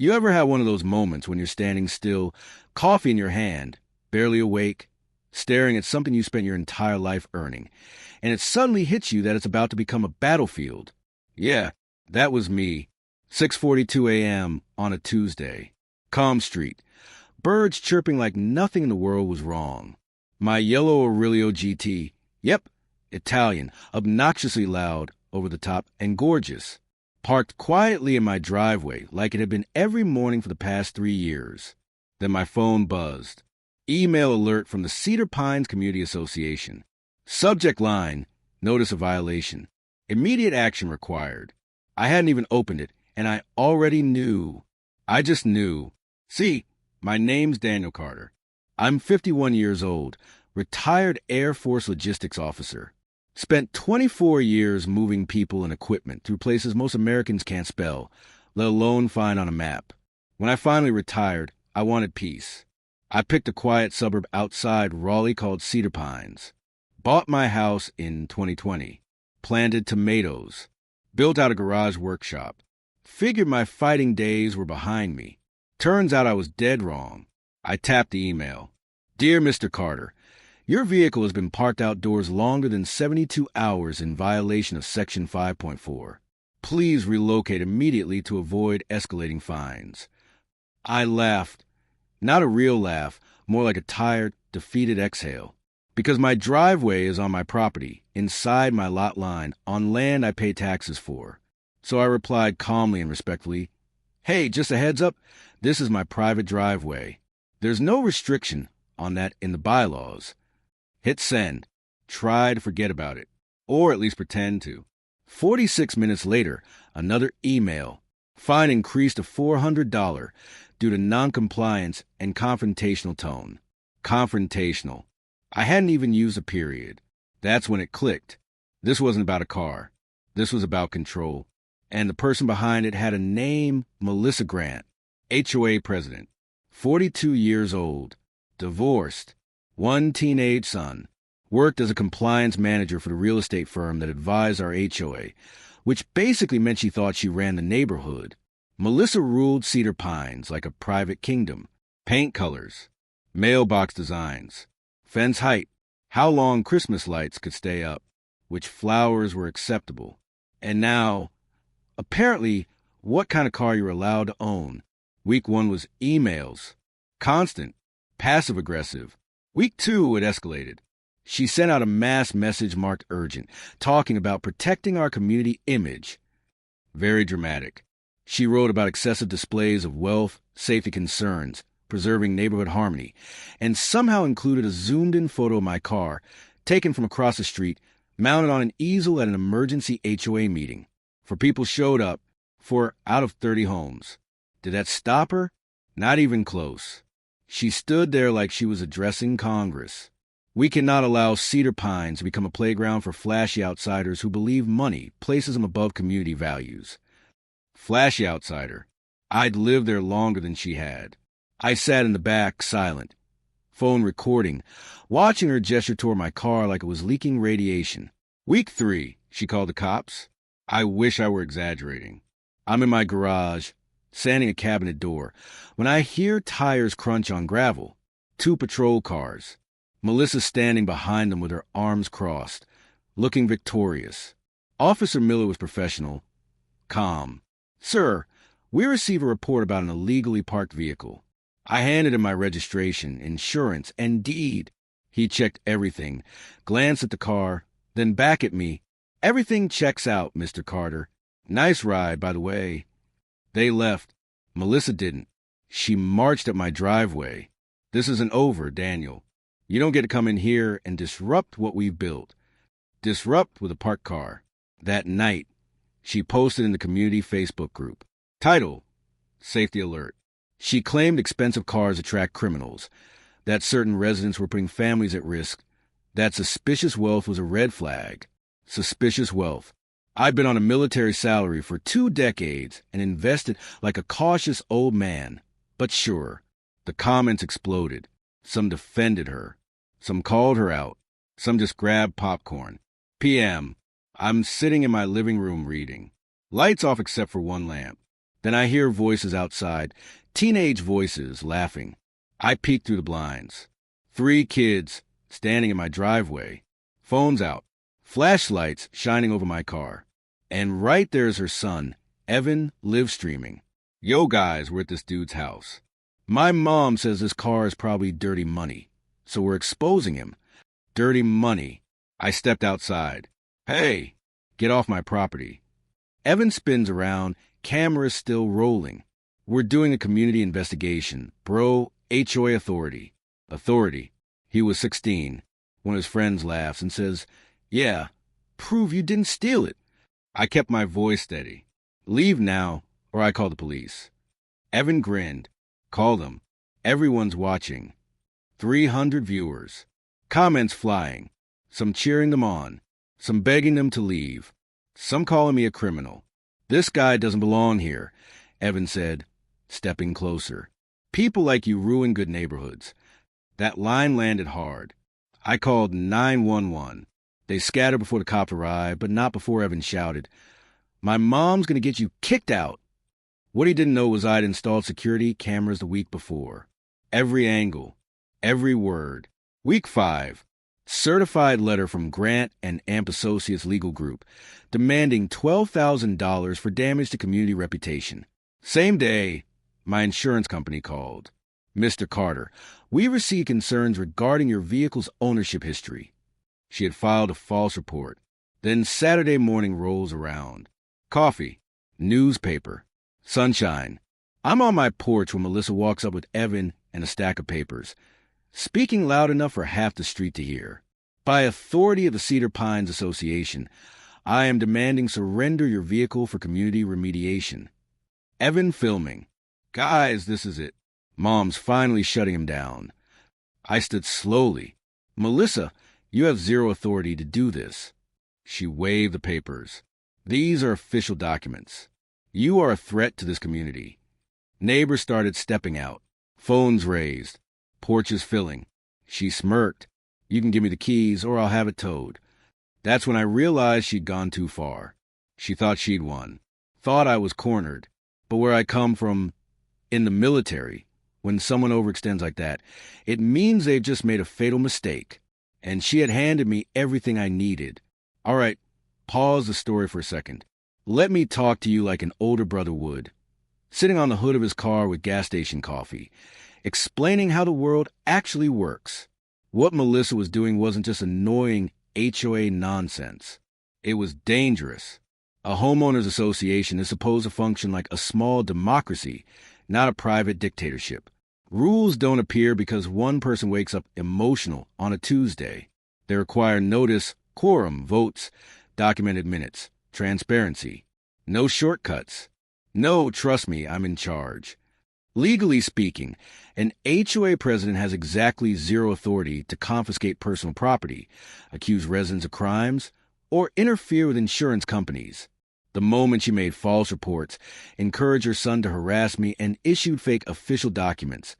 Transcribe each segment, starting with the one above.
You ever have one of those moments when you're standing still, coffee in your hand, barely awake, staring at something you spent your entire life earning, and it suddenly hits you that it's about to become a battlefield? Yeah, that was me. 6:42 a.m. on a Tuesday. Calm street. Birds chirping like nothing in the world was wrong. My yellow Aurelio GT, yep, Italian, obnoxiously loud, over the top, and gorgeous, parked quietly in my driveway like it had been every morning for the past 3 years. Then my phone buzzed. Email alert from the Cedar Pines Community Association. Subject line, notice of violation. Immediate action required. I hadn't even opened it, and I already knew. I just knew. See, my name's Daniel Carter. I'm 51 years old, retired Air Force logistics officer. Spent 24 years moving people and equipment through places most Americans can't spell, let alone find on a map. When I finally retired, I wanted peace. I picked a quiet suburb outside Raleigh called Cedar Pines. Bought my house in 2020. Planted tomatoes. Built out a garage workshop. Figured my fighting days were behind me. Turns out I was dead wrong. I tapped the email. Dear Mr. Carter, your vehicle has been parked outdoors longer than 72 hours in violation of Section 5.4. Please relocate immediately to avoid escalating fines. I laughed. Not a real laugh, more like a tired, defeated exhale. Because my driveway is on my property, inside my lot line, on land I pay taxes for. So I replied calmly and respectfully, Hey, just a heads up, this is my private driveway. There's no restriction on that in the bylaws. Hit send. Try to forget about it. Or at least pretend to. 46 minutes later, another email. Fine increased to $400 due to noncompliance and confrontational tone. Confrontational. I hadn't even used a period. That's when it clicked. This wasn't about a car. This was about control. And the person behind it had a name, Melissa Grant, HOA president, 42 years old, divorced, one teenage son, worked as a compliance manager for the real estate firm that advised our HOA, which basically meant she thought she ran the neighborhood. Melissa ruled Cedar Pines like a private kingdom. Paint colors, mailbox designs, fence height, how long Christmas lights could stay up, which flowers were acceptable. And now, apparently, what kind of car you're allowed to own. Week 1 was emails. Constant. Passive-aggressive. Week 2, it escalated. She sent out a mass message marked urgent, talking about protecting our community image. Very dramatic. She wrote about excessive displays of wealth, safety concerns, preserving neighborhood harmony, and somehow included a zoomed-in photo of my car, taken from across the street, mounted on an easel at an emergency HOA meeting. 4 people showed up, for out of 30 homes. Did that stop her? Not even close. She stood there like she was addressing Congress. We cannot allow Cedar Pines to become a playground for flashy outsiders who believe money places them above community values. Flashy outsider. I'd lived there longer than she had. I sat in the back, silent, phone recording, watching her gesture toward my car like it was leaking radiation. Week 3, she called the cops. I wish I were exaggerating. I'm in my garage, sanding a cabinet door, when I hear tires crunch on gravel. 2 patrol cars. Melissa standing behind them with her arms crossed, looking victorious. Officer Miller was professional, calm. Sir, we receive a report about an illegally parked vehicle. I handed him my registration, insurance, and deed. He checked everything, glanced at the car, then back at me. Everything checks out, Mr. Carter. Nice ride, by the way. They left. Melissa didn't. She marched up my driveway. This isn't over, Daniel. You don't get to come in here and disrupt what we've built. Disrupt with a parked car. That night, she posted in the community Facebook group. Title, Safety Alert. She claimed expensive cars attract criminals, that certain residents were putting families at risk, that suspicious wealth was a red flag. Suspicious wealth. I'd been on a military salary for 2 decades and invested like a cautious old man. But sure, the comments exploded. Some defended her. Some called her out. Some just grabbed popcorn. PM. I'm sitting in my living room reading. Lights off except for one lamp. Then I hear voices outside, teenage voices laughing. I peek through the blinds. 3 kids standing in my driveway, phones out, flashlights shining over my car. And right there's her son, Evan, live streaming. Yo guys, we're at this dude's house. My mom says this car is probably dirty money, so we're exposing him. Dirty money. I stepped outside. Hey, get off my property. Evan spins around, camera's still rolling. We're doing a community investigation. Bro, HOA authority. Authority. He was 16. One of his friends laughs and says, yeah, prove you didn't steal it. I kept my voice steady. Leave now, or I call the police. Evan grinned. Call them. Everyone's watching. 300 viewers. Comments flying. Some cheering them on. Some begging them to leave. Some calling me a criminal. This guy doesn't belong here, Evan said, stepping closer. People like you ruin good neighborhoods. That line landed hard. I called 911. They scattered before the cops arrived, but not before Evan shouted, my mom's going to get you kicked out. What he didn't know was I'd installed security cameras the week before. Every angle, every word. Week 5, certified letter from Grant and Amp Associates Legal Group demanding $12,000 for damage to community reputation. Same day, my insurance company called. Mr. Carter, we received concerns regarding your vehicle's ownership history. She had filed a false report. Then Saturday morning rolls around. Coffee, newspaper, sunshine. I'm on my porch when Melissa walks up with Evan and a stack of papers, speaking loud enough for half the street to hear. By authority of the Cedar Pines Association, I am demanding surrender your vehicle for community remediation. Evan filming. Guys, this is it. Mom's finally shutting him down. I stood slowly. Melissa, you have zero authority to do this. She waved the papers. These are official documents. You are a threat to this community. Neighbors started stepping out. Phones raised. Porches filling. She smirked. You can give me the keys or I'll have it towed. That's when I realized she'd gone too far. She thought she'd won. Thought I was cornered. But where I come from, in the military, when someone overextends like that, it means they've just made a fatal mistake. And she had handed me everything I needed. All right, pause the story for a second. Let me talk to you like an older brother would. Sitting on the hood of his car with gas station coffee, explaining how the world actually works. What Melissa was doing wasn't just annoying HOA nonsense. It was dangerous. A homeowners association is supposed to function like a small democracy, not a private dictatorship. Rules don't appear because one person wakes up emotional on a Tuesday. They require notice, quorum, votes, documented minutes, transparency. No shortcuts. No, trust me, I'm in charge. Legally speaking, an HOA president has exactly zero authority to confiscate personal property, accuse residents of crimes, or interfere with insurance companies. The moment she made false reports, encouraged her son to harass me, and issued fake official documents,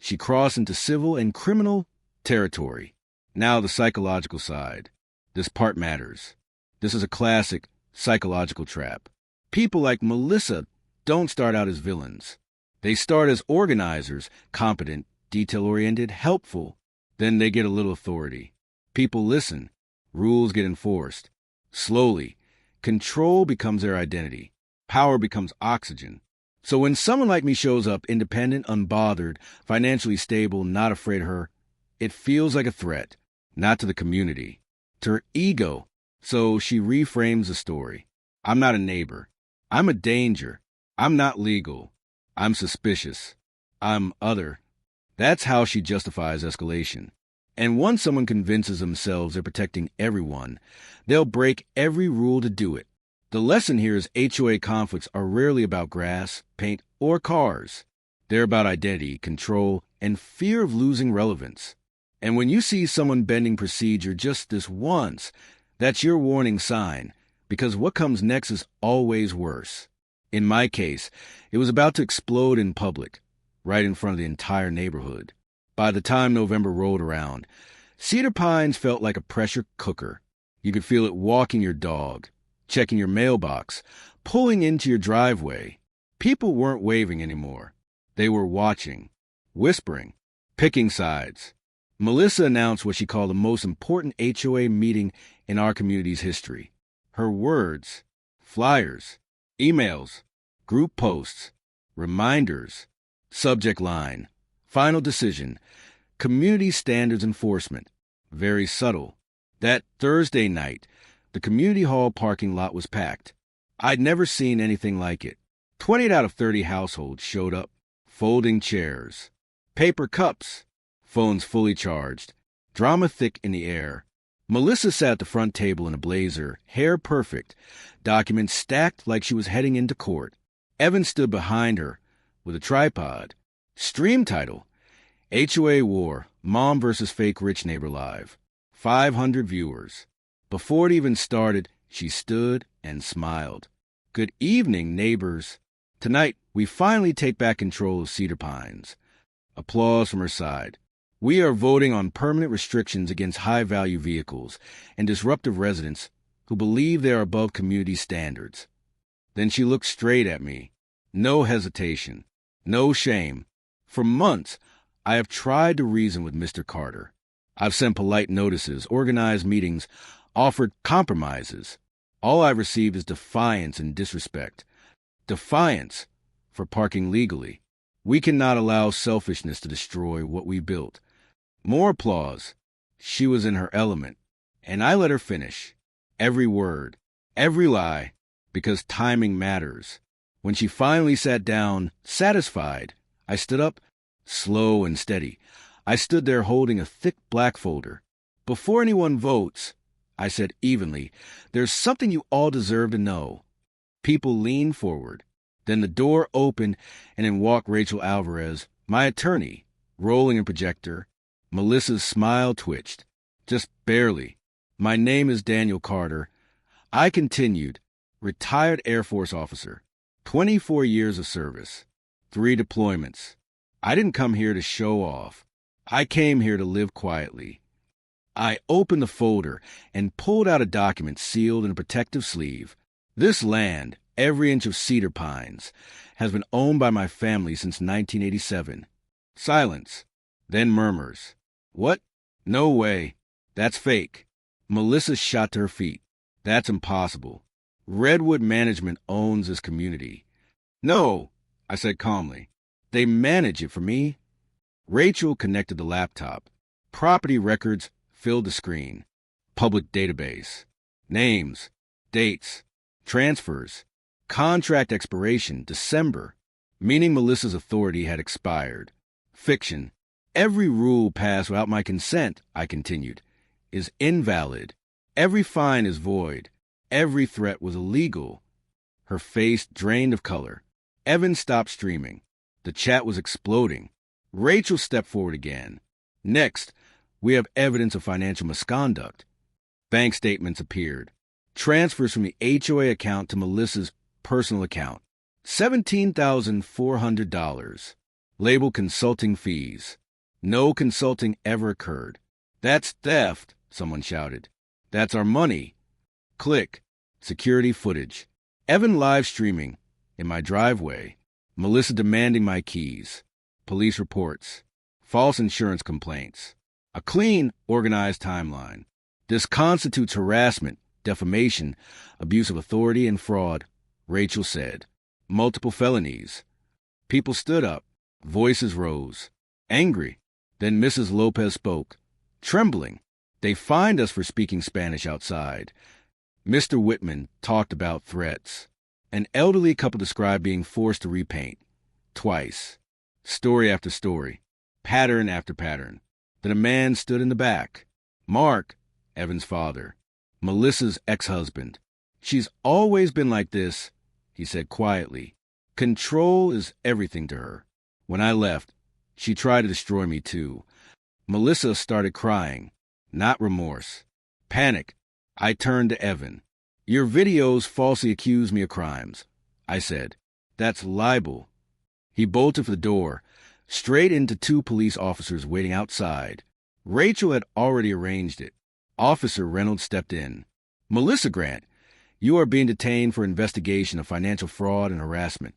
she crossed into civil and criminal territory. Now the psychological side. This part matters. This is a classic psychological trap. People like Melissa don't start out as villains. They start as organizers, competent, detail-oriented, helpful. Then they get a little authority. People listen. Rules get enforced. Slowly, control becomes their identity. Power becomes oxygen. So when someone like me shows up, independent, unbothered, financially stable, not afraid of her, it feels like a threat, not to the community, to her ego. So she reframes the story. I'm not a neighbor. I'm a danger. I'm not legal. I'm suspicious. I'm other. That's how she justifies escalation. And once someone convinces themselves they're protecting everyone, they'll break every rule to do it. The lesson here is HOA conflicts are rarely about grass, paint, or cars. They're about identity, control, and fear of losing relevance. And when you see someone bending procedure just this once, that's your warning sign, because what comes next is always worse. In my case, it was about to explode in public, right in front of the entire neighborhood. By the time November rolled around, Cedar Pines felt like a pressure cooker. You could feel it walking your dog, checking your mailbox, pulling into your driveway. People weren't waving anymore. They were watching, whispering, picking sides. Melissa announced what she called the most important HOA meeting in our community's history. Her words, flyers, emails, group posts, reminders, subject line, final decision, community standards enforcement. Very subtle. That Thursday night, the community hall parking lot was packed. I'd never seen anything like it. 28 out of 30 households showed up. Folding chairs, paper cups, phones fully charged, drama thick in the air. Melissa sat at the front table in a blazer, hair perfect, documents stacked like she was heading into court. Evan stood behind her with a tripod. Stream title, HOA War, Mom vs. Fake Rich Neighbor Live. 500 viewers. Before it even started, she stood and smiled. Good evening, neighbors. Tonight, we finally take back control of Cedar Pines. Applause from her side. We are voting on permanent restrictions against high-value vehicles and disruptive residents who believe they are above community standards. Then she looked straight at me. No hesitation. No shame. For months, I have tried to reason with Mr. Carter. I've sent polite notices, organized meetings, offered compromises. All I've received is defiance and disrespect. Defiance for parking legally. We cannot allow selfishness to destroy what we built. More applause. She was in her element, and I let her finish. Every word, every lie, because timing matters. When she finally sat down, satisfied, I stood up, slow and steady. I stood there holding a thick black folder. Before anyone votes, I said evenly, there's something you all deserve to know. People leaned forward. Then the door opened, and in walked Rachel Alvarez, my attorney, rolling a projector. Melissa's smile twitched. Just barely. My name is Daniel Carter. I continued, retired Air Force officer, 24 years of service, 3 deployments. I didn't come here to show off. I came here to live quietly. I opened the folder and pulled out a document sealed in a protective sleeve. This land, every inch of Cedar Pines, has been owned by my family since 1987. Silence. Then murmurs. What? No way. That's fake. Melissa shot to her feet. That's impossible. Redwood Management owns this community. No, I said calmly. They manage it for me. Rachel connected the laptop. Property records filled the screen. Public database. Names. Dates. Transfers. Contract expiration, December. Meaning Melissa's authority had expired. Fiction. Every rule passed without my consent, I continued, is invalid. Every fine is void. Every threat was illegal. Her face drained of color. Evan stopped streaming. The chat was exploding. Rachel stepped forward again. Next, we have evidence of financial misconduct. Bank statements appeared. Transfers from the HOA account to Melissa's personal account. $17,400. Labeled consulting fees. No consulting ever occurred. That's theft, someone shouted. That's our money. Click. Security footage. Evan live streaming. In my driveway. Melissa demanding my keys. Police reports. False insurance complaints. A clean, organized timeline. This constitutes harassment, defamation, abuse of authority, and fraud, Rachel said. Multiple felonies. People stood up. Voices rose. Angry. Then Mrs. Lopez spoke. Trembling. They fined us for speaking Spanish outside. Mr. Whitman talked about threats. An elderly couple described being forced to repaint. Twice. Story after story. Pattern after pattern. Then a man stood in the back. Mark, Evan's father. Melissa's ex-husband. She's always been like this, he said quietly. Control is everything to her. When I left, she tried to destroy me too. Melissa started crying. Not remorse. Panic. I turned to Evan. Your videos falsely accuse me of crimes. I said. That's libel. He bolted for the door, straight into 2 police officers waiting outside. Rachel had already arranged it. Officer Reynolds stepped in. Melissa Grant, you are being detained for investigation of financial fraud and harassment.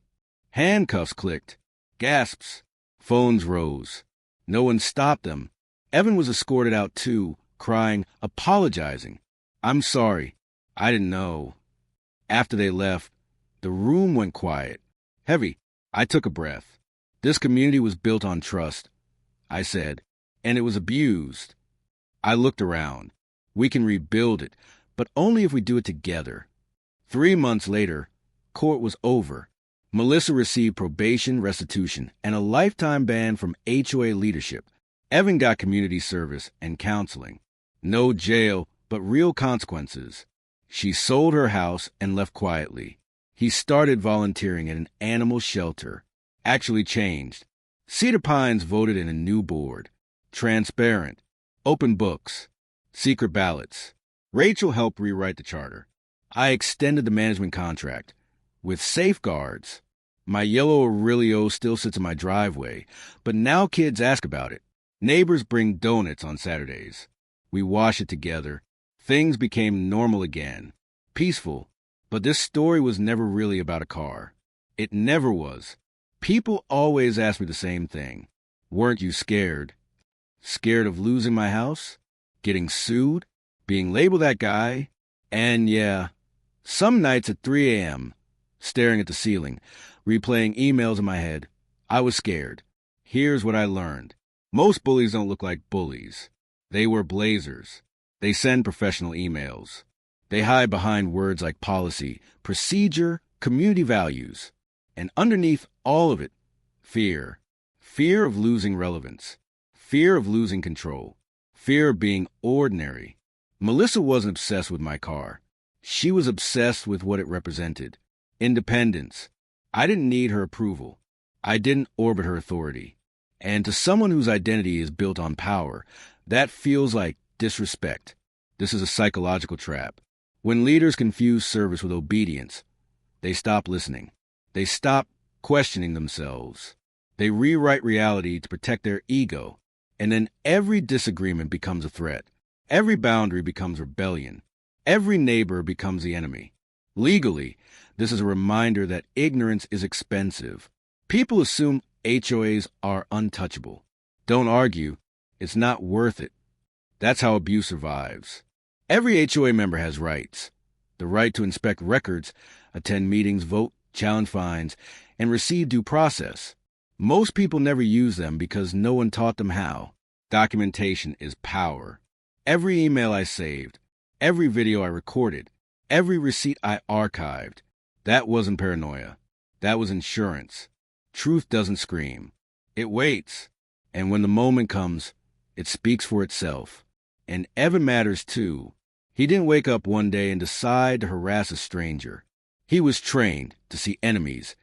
Handcuffs clicked. Gasps. Phones rose. No one stopped them. Evan was escorted out too, crying, apologizing. "I'm sorry. I didn't know." After they left, the room went quiet. Heavy. I took a breath. This community was built on trust, I said, and it was abused. I looked around. We can rebuild it, but only if we do it together. 3 months later, court was over. Melissa received probation, restitution, and a lifetime ban from HOA leadership. Evan got community service and counseling. No jail, but real consequences. She sold her house and left quietly. He started volunteering at an animal shelter. Actually changed. Cedar Pines voted in a new board. Transparent. Open books. Secret ballots. Rachel helped rewrite the charter. I extended the management contract. With safeguards. My yellow Aurelio still sits in my driveway, but now kids ask about it. Neighbors bring donuts on Saturdays. We wash it together. Things became normal again. Peaceful. But this story was never really about a car. It never was. People always ask me the same thing. Weren't you scared? Scared of losing my house? Getting sued? Being labeled that guy? And yeah, some nights at 3 a.m., staring at the ceiling, replaying emails in my head, I was scared. Here's what I learned. Most bullies don't look like bullies. They wear blazers. They send professional emails. They hide behind words like policy, procedure, community values. And underneath all of it, fear. Fear of losing relevance. Fear of losing control. Fear of being ordinary. Melissa wasn't obsessed with my car. She was obsessed with what it represented. Independence. I didn't need her approval. I didn't orbit her authority. And to someone whose identity is built on power, that feels like disrespect. This is a psychological trap. When leaders confuse service with obedience, they stop listening. They stop questioning themselves. They rewrite reality to protect their ego. And then every disagreement becomes a threat. Every boundary becomes rebellion. Every neighbor becomes the enemy. Legally, this is a reminder that ignorance is expensive. People assume HOAs are untouchable. Don't argue. It's not worth it. That's how abuse survives. Every HOA member has rights. The right to inspect records, attend meetings, vote, challenge fines, and receive due process. Most people never use them because no one taught them how. Documentation is power. Every email I saved, every video I recorded, every receipt I archived, that wasn't paranoia. That was insurance. Truth doesn't scream. It waits. And when the moment comes, it speaks for itself. And Evan matters too. He didn't wake up one day and decide to harass a stranger. He was trained to see enemies,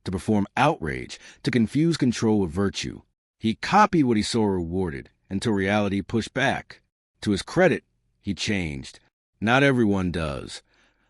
to perform outrage, to confuse control with virtue. He copied what he saw rewarded until reality pushed back. To his credit, he changed. Not everyone does.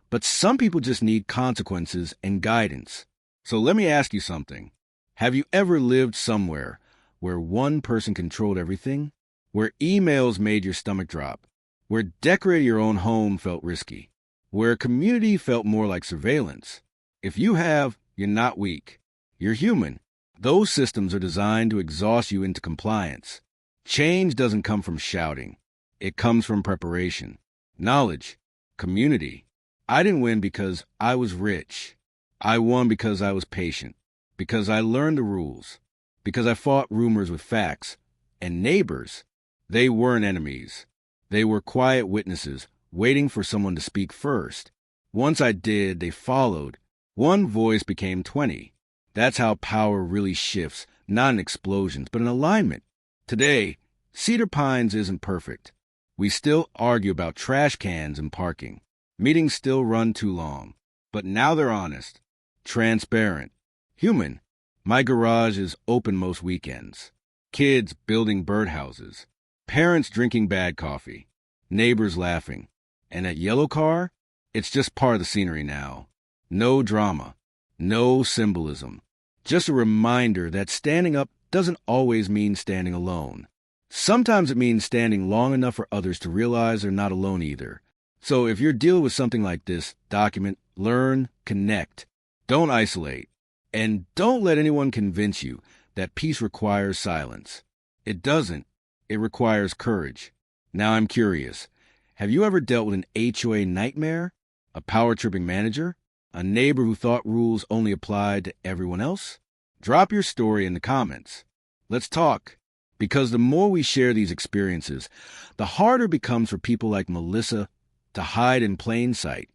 But some people just need consequences and guidance. So let me ask you something. Have you ever lived somewhere where one person controlled everything? Where emails made your stomach drop? Where decorating your own home felt risky? Where a community felt more like surveillance? If you have, you're not weak. You're human. Those systems are designed to exhaust you into compliance. Change doesn't come from shouting. It comes from preparation, knowledge, community. I didn't win because I was rich. I won because I was patient, because I learned the rules, because I fought rumors with facts. And neighbors, they weren't enemies. They were quiet witnesses, waiting for someone to speak first. Once I did, they followed. One voice became 20. That's how power really shifts, not in explosions, but in alignment. Today, Cedar Pines isn't perfect. We still argue about trash cans and parking. Meetings still run too long. But now they're honest, transparent, human. My garage is open most weekends. Kids building birdhouses. Parents drinking bad coffee. Neighbors laughing. And that yellow car? It's just part of the scenery now. No drama. No symbolism. Just a reminder that standing up doesn't always mean standing alone. Sometimes it means standing long enough for others to realize they're not alone either. So if you're dealing with something like this, document, learn, connect. Don't isolate. And don't let anyone convince you that peace requires silence. It doesn't. It requires courage. Now I'm curious. Have you ever dealt with an HOA nightmare? A power-tripping manager? A neighbor who thought rules only applied to everyone else? Drop your story in the comments. Let's talk. Because the more we share these experiences, the harder it becomes for people like Melissa to hide in plain sight.